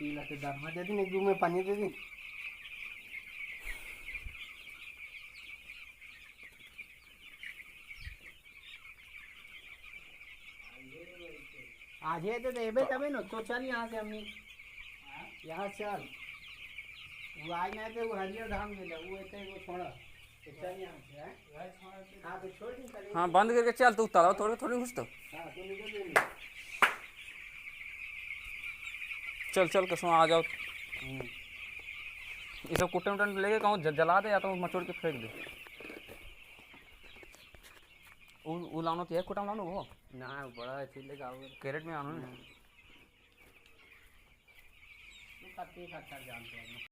पीला के दाना दे दी, एक दो में पानी दे दी। आज ये तो देबे तबे न तो चल यहाँ से हमनी यहाँ चल। वो आज नहीं तो वो हरियर धाम गेला वो एते वो छोड़ा तो चल यहाँ से है वह छोड़ा। हाँ तो छोड़ दी चल। हाँ बंद करके चल, तू तालाब थोड़ी थोड़ी घुस तो। हाँ तो निकल दे। चल चल कसम आ जाओ। ये सब कुट्टे उट्टे लेके कहूँ जला दे या तो मचोड़ के फेंक दे। वो लानो तो एक कुटा लानो वो ना बड़ा है चिल्ले का कैरेट में आनो। तो कत्ती खट्टा जानते हैं।